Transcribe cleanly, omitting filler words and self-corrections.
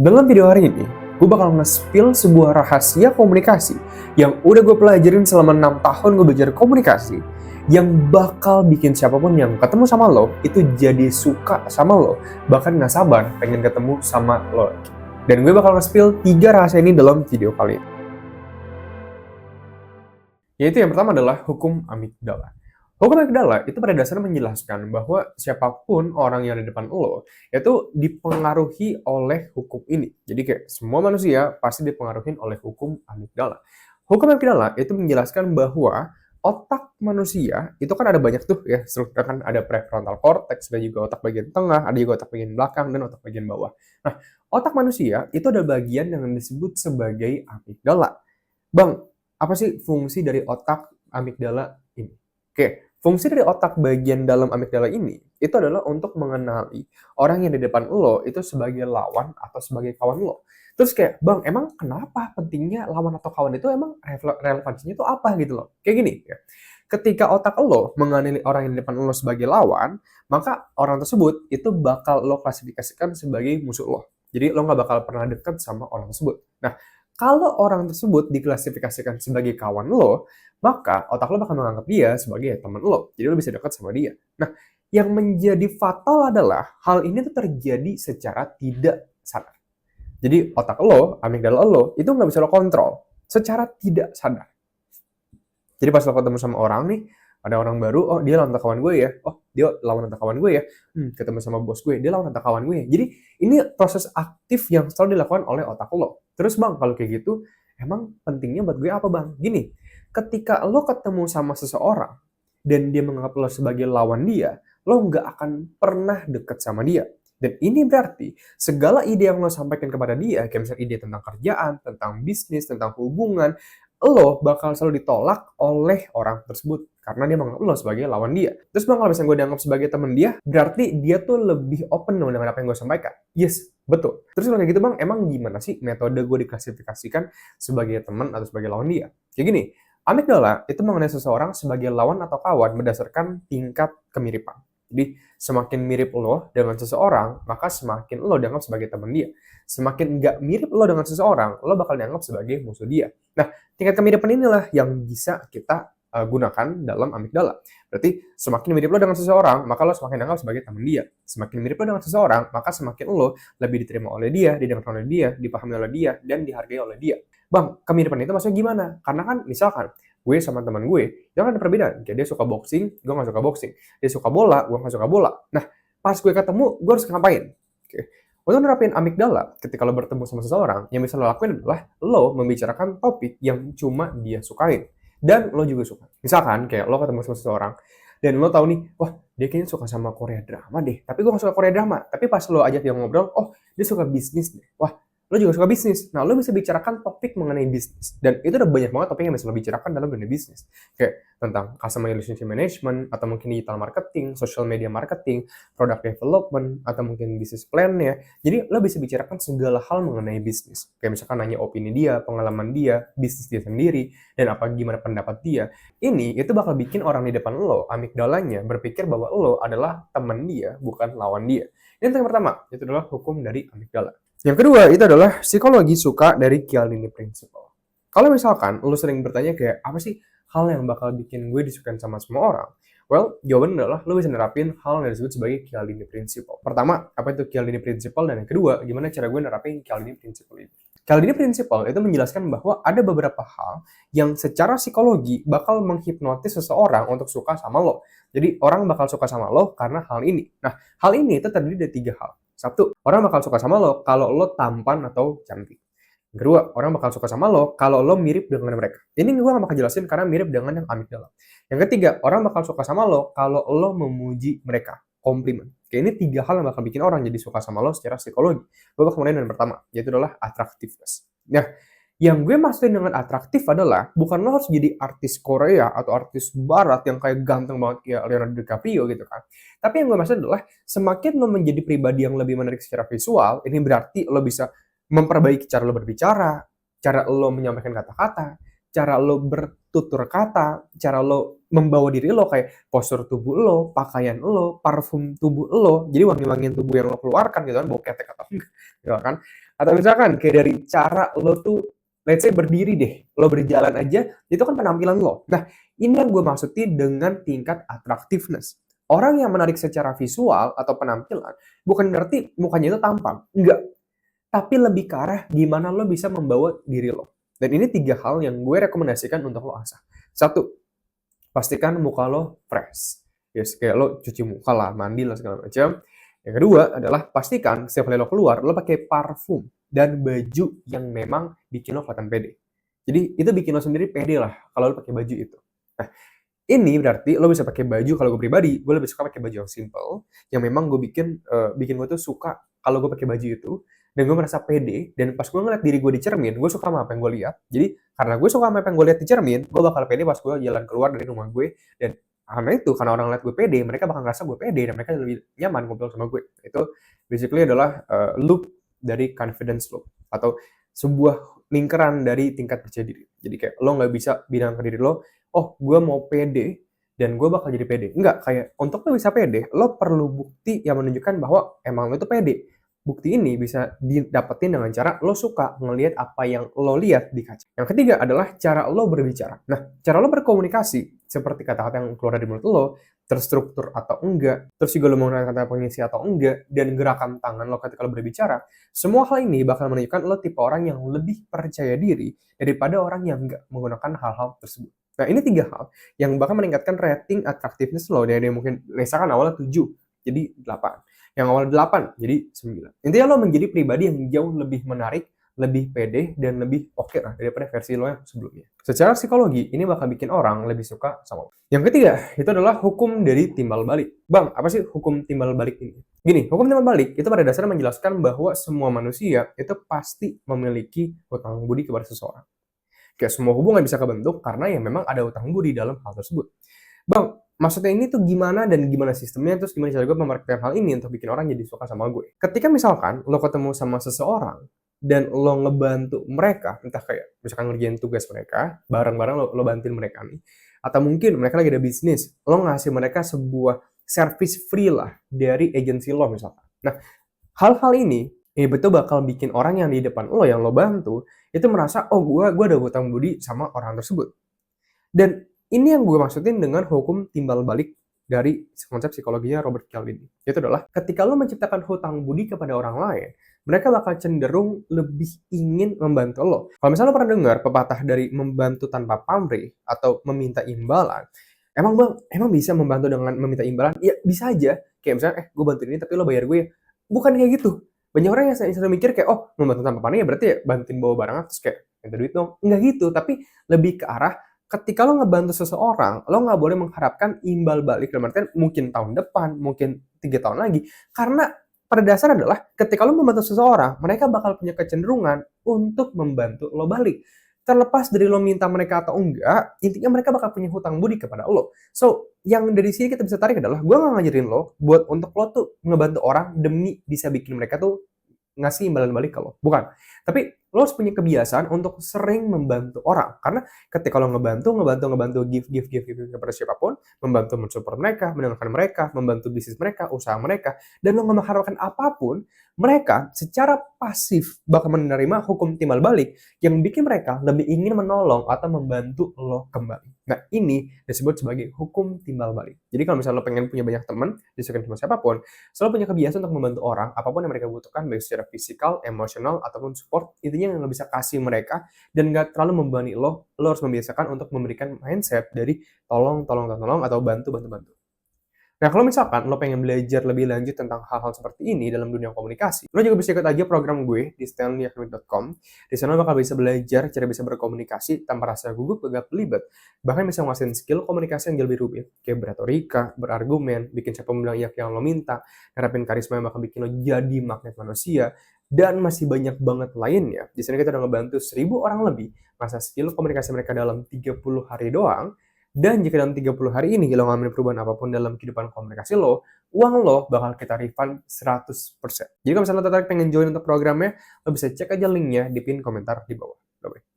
Dalam video hari ini, gue bakal nge-spill sebuah rahasia komunikasi yang udah gue pelajarin selama 6 tahun gue belajar komunikasi, yang bakal bikin siapapun yang ketemu sama lo itu jadi suka sama lo, bahkan gak sabar pengen ketemu sama lo. Dan gue bakal nge-spill 3 rahasia ini dalam video kali ini. Yaitu yang pertama adalah hukum amigdala. Hukum amigdala itu pada dasarnya menjelaskan bahwa siapapun orang yang ada di depan lo itu dipengaruhi oleh hukum ini. Jadi kayak semua manusia pasti dipengaruhi oleh hukum amigdala. Hukum amigdala itu menjelaskan bahwa otak manusia itu kan ada banyak tuh ya, kan ada prefrontal cortex, ada juga otak bagian tengah, ada juga otak bagian belakang, dan otak bagian bawah. Nah, otak manusia itu ada bagian yang disebut sebagai amigdala. Bang, apa sih fungsi dari otak amigdala ini? Oke, fungsi dari otak bagian dalam amigdala ini itu adalah untuk mengenali orang yang di depan lo itu sebagai lawan atau sebagai kawan lo. Terus kayak, bang, emang kenapa pentingnya lawan atau kawan itu, emang relevansinya itu apa gitu loh? Kayak gini ya. Ketika otak lo mengenali orang yang di depan lo sebagai lawan, maka orang tersebut itu bakal lo klasifikasikan sebagai musuh lo. Jadi lo nggak bakal pernah dekat sama orang tersebut. Nah, kalau orang tersebut diklasifikasikan sebagai kawan lo, maka otak lo bakal menganggap dia sebagai teman lo. Jadi lo bisa dekat sama dia. Nah, yang menjadi fatal adalah hal ini tuh terjadi secara tidak sadar. Jadi otak lo, amigdala lo, itu nggak bisa lo kontrol secara tidak sadar. Jadi pas lo ketemu sama orang nih, ada orang baru, oh dia lawan kawan gue ya, oh dia lawan kawan gue ya, ketemu sama bos gue, dia lawan kawan gue ya. Jadi ini proses aktif yang selalu dilakukan oleh otak lo. Terus bang, kalau kayak gitu, emang pentingnya buat gue apa bang? Gini, ketika lo ketemu sama seseorang, dan dia menganggap lo sebagai lawan dia, lo nggak akan pernah deket sama dia. Dan ini berarti segala ide yang lo sampaikan kepada dia, kayak misalnya ide tentang kerjaan, tentang bisnis, tentang hubungan, lo bakal selalu ditolak oleh orang tersebut karena dia menganggap lo sebagai lawan dia. Terus bang, kalau misalnya gue dianggap sebagai temen dia, berarti dia tuh lebih open dong dengan apa yang gue sampaikan. Yes, betul. Terus kalau kayak gitu bang, emang gimana sih metode gue diklasifikasikan sebagai teman atau sebagai lawan dia? Kayak gini, amigdala itu mengenai seseorang sebagai lawan atau kawan berdasarkan tingkat kemiripan. Jadi semakin mirip lo dengan seseorang, maka semakin lo dianggap sebagai teman dia. Semakin nggak mirip lo dengan seseorang, lo bakal dianggap sebagai musuh dia. Nah, tingkat kemiripan inilah yang bisa kita gunakan dalam amigdala. Berarti semakin mirip lo dengan seseorang, maka lo semakin dianggap sebagai teman dia. Semakin mirip lo dengan seseorang, maka semakin lo lebih diterima oleh dia, didengarkan oleh dia, dipahami oleh dia, dan dihargai oleh dia. Bang, kemiripan itu maksudnya gimana? Karena kan misalkan gue sama teman gue, itu kan ada perbedaan. Kayak dia suka boxing, gue gak suka boxing. Dia suka bola, gue gak suka bola. Nah, pas gue ketemu, gue harus ngapain? Oke. Untuk nerapin amigdala, ketika lo bertemu sama seseorang, yang bisa lo lakuin adalah lo membicarakan topik yang cuma dia sukain. Dan lo juga suka. Misalkan, kayak lo ketemu sama seseorang, dan lo tahu nih, wah, dia kayaknya suka sama Korea drama deh. Tapi gue gak suka Korea drama. Tapi pas lo ajak dia ngobrol, oh, dia suka bisnis deh. Wah, lo juga suka bisnis. Nah, lo bisa bicarakan topik mengenai bisnis. Dan itu udah banyak banget topik yang bisa lo bicarakan dalam dunia bisnis. Kayak tentang customer relationship management, atau mungkin digital marketing, social media marketing, product development, atau mungkin business plan-nya. Jadi, lo bisa bicarakan segala hal mengenai bisnis. Kayak misalkan nanya opini dia, pengalaman dia, bisnis dia sendiri, dan gimana pendapat dia. Ini, itu bakal bikin orang di depan lo, amigdalanya, berpikir bahwa lo adalah teman dia, bukan lawan dia. Ini yang pertama, itu adalah hukum dari amigdala. Yang kedua, itu adalah psikologi suka dari Cialdini Principle. Kalau misalkan lo sering bertanya kayak, apa sih hal yang bakal bikin gue disukain sama semua orang? Well, jawabannya adalah lo bisa nerapin hal yang disebut sebagai Cialdini Principle. Pertama, apa itu Cialdini Principle? Dan yang kedua, gimana cara gue nerapin Cialdini Principle ini? Cialdini Principle itu menjelaskan bahwa ada beberapa hal yang secara psikologi bakal menghipnotis seseorang untuk suka sama lo. Jadi, orang bakal suka sama lo karena hal ini. Nah, hal ini itu terdiri dari 3 hal. Satu, orang bakal suka sama lo kalau lo tampan atau cantik. Kedua, orang bakal suka sama lo kalau lo mirip dengan mereka. Ini gue gak bakal jelasin karena mirip dengan yang amigdala. Yang ketiga, orang bakal suka sama lo kalau lo memuji mereka. Komplimen. Kayak ini 3 hal yang bakal bikin orang jadi suka sama lo secara psikologi. Gue bakal mulai dengan pertama, yaitu adalah attractiveness. Nah, yang gue maksudin dengan atraktif adalah bukan lo harus jadi artis Korea atau artis barat yang kayak ganteng banget kayak Leonardo DiCaprio gitu kan. Tapi yang gue maksud adalah semakin lo menjadi pribadi yang lebih menarik secara visual, ini berarti lo bisa memperbaiki cara lo berbicara, cara lo menyampaikan kata-kata, cara lo bertutur kata, cara lo membawa diri lo, kayak postur tubuh lo, pakaian lo, parfum tubuh lo, jadi wangi-wangian tubuh yang lo keluarkan gitu kan, bau ketek atau enggak gitu kan. Atau misalkan kayak dari cara lo tuh, let's say berdiri deh, lo berjalan aja, itu kan penampilan lo. Nah, ini yang gue maksudin dengan tingkat attractiveness. Orang yang menarik secara visual atau penampilan, bukan berarti mukanya itu tampan. Enggak. Tapi lebih ke arah gimana lo bisa membawa diri lo. Dan ini 3 hal yang gue rekomendasikan untuk lo asah. 1, pastikan muka lo fresh. Yes, kayak lo cuci muka lah, mandi lah segala macam. Yang kedua adalah pastikan setiap kali lo keluar, lo pakai parfum dan baju yang memang bikin lo kelihatan pede. Jadi itu bikin lo sendiri pede lah kalau lo pakai baju itu. Nah, ini berarti lo bisa pakai baju, kalau gue pribadi, gue lebih suka pakai baju yang simple, yang memang gue bikin gue tuh suka kalau gue pakai baju itu, dan gue merasa pede, dan pas gue ngeliat diri gue di cermin, gue suka sama apa yang gue lihat. Jadi karena gue suka sama apa yang gue lihat di cermin, gue bakal pede pas gue jalan keluar dari rumah gue, dan karena orang lihat gue pede, mereka bakal ngerasa gue pede, dan mereka lebih nyaman ngobrol sama gue. Itu basically adalah loop dari confidence loop, atau sebuah lingkaran dari tingkat percaya diri. Jadi kayak lo nggak bisa bilang ke diri lo, oh gue mau pede dan gue bakal jadi pede. Enggak, kayak untuk lo bisa pede, lo perlu bukti yang menunjukkan bahwa emang lo itu pede. Bukti ini bisa didapetin dengan cara lo suka ngelihat apa yang lo lihat di kaca. Yang ketiga adalah cara lo berbicara. Nah, cara lo berkomunikasi, seperti kata-kata yang keluar dari mulut lo, terstruktur atau enggak, terus juga lo menggunakan kata pengisi atau enggak, dan gerakan tangan lo ketika lo berbicara, semua hal ini bakal menunjukkan lo tipe orang yang lebih percaya diri daripada orang yang enggak menggunakan hal-hal tersebut. Nah, ini 3 hal yang bakal meningkatkan rating attractiveness lo dari mungkin misalkan awalnya 7 jadi 8. Yang awal 8 jadi 9. Intinya lo menjadi pribadi yang jauh lebih menarik, lebih pede, dan lebih oke lah daripada versi lo yang sebelumnya. Secara psikologi, ini bakal bikin orang lebih suka sama lo. Yang ketiga, itu adalah hukum dari timbal balik. Bang, apa sih hukum timbal balik ini? Gini, hukum timbal balik itu pada dasarnya menjelaskan bahwa semua manusia itu pasti memiliki hutang budi kepada seseorang. Kayak semua hubungan bisa kebentuk karena ya memang ada hutang budi dalam hal tersebut. Bang, maksudnya ini tuh gimana dan gimana sistemnya, terus gimana cara gue memarketkan hal ini untuk bikin orang jadi suka sama gue. Ketika misalkan lo ketemu sama seseorang dan lo ngebantu mereka, entah kayak misalkan ngerjain tugas mereka, bareng-bareng lo bantuin mereka nih. Atau mungkin mereka lagi ada bisnis, lo ngasih mereka sebuah service free lah dari agensi lo misalkan. Nah, hal-hal ini betul bakal bikin orang yang di depan lo yang lo bantu itu merasa, oh gue ada hutang budi sama orang tersebut. Dan ini yang gue maksudin dengan hukum timbal balik dari konsep psikologinya Robert Cialdini. Itu adalah ketika lo menciptakan hutang budi kepada orang lain, mereka bakal cenderung lebih ingin membantu lo. Kalau misalnya lo pernah dengar pepatah dari membantu tanpa pamrih atau meminta imbalan, emang bisa membantu dengan meminta imbalan? Ya bisa aja. Kayak misalnya, gue bantuin ini tapi lo bayar gue ya. Bukan kayak gitu. Banyak orang yang sering mikir kayak, oh membantu tanpa pamrih ya berarti ya bantuin bawa barang terus kayak minta duit dong. Enggak gitu, tapi lebih ke arah ketika lo ngebantu seseorang, lo nggak boleh mengharapkan imbal balik dalam artian mungkin tahun depan, mungkin 3 tahun lagi. Karena pada dasar adalah ketika lo membantu seseorang, mereka bakal punya kecenderungan untuk membantu lo balik. Terlepas dari lo minta mereka atau enggak, intinya mereka bakal punya hutang budi kepada lo. So, yang dari sini kita bisa tarik adalah, gue nggak ngajarin lo buat untuk lo tuh ngebantu orang demi bisa bikin mereka tuh ngasih imbalan balik ke lo. Bukan. Tapi lo harus punya kebiasaan untuk sering membantu orang. Karena ketika lo ngebantu, give kepada siapapun, membantu mensupport mereka, mendengarkan mereka, membantu bisnis mereka, usaha mereka, dan lo nggak mengharapkan apapun, mereka secara pasif bakal menerima hukum timbal balik yang bikin mereka lebih ingin menolong atau membantu lo kembali. Nah, ini disebut sebagai hukum timbal balik. Jadi kalau misalnya lo pengen punya banyak teman, disukai sama siapapun, selalu punya kebiasaan untuk membantu orang, apapun yang mereka butuhkan, baik secara fisikal, emosional, ataupun support, intinya yang lo bisa kasih mereka, dan nggak terlalu membebani lo harus membiasakan untuk memberikan mindset dari tolong, atau bantu. Nah, kalau misalkan lo pengen belajar lebih lanjut tentang hal-hal seperti ini dalam dunia komunikasi, lo juga bisa ikut aja program gue di stanleyacademy.com. Di sana lo bakal bisa belajar cara bisa berkomunikasi tanpa rasa gugup, gagap, belibet. Bahkan bisa nguasain skill komunikasi yang jauh lebih rumit, kayak berretorika, berargumen, bikin siapa bilang iya yang lo minta, nerapin karisma yang bakal bikin lo jadi magnet manusia, dan masih banyak banget lainnya. Di sana kita udah ngebantu 1.000 orang lebih masa skill komunikasi mereka dalam 30 hari doang. Dan jika dalam 30 hari ini lo ngalamin perubahan apapun dalam kehidupan komunikasi lo, uang lo bakal kita refund 100%. Jadi kalau misalnya lo tertarik pengen join untuk programnya, lo bisa cek aja linknya di pin komentar di bawah. Bye-bye.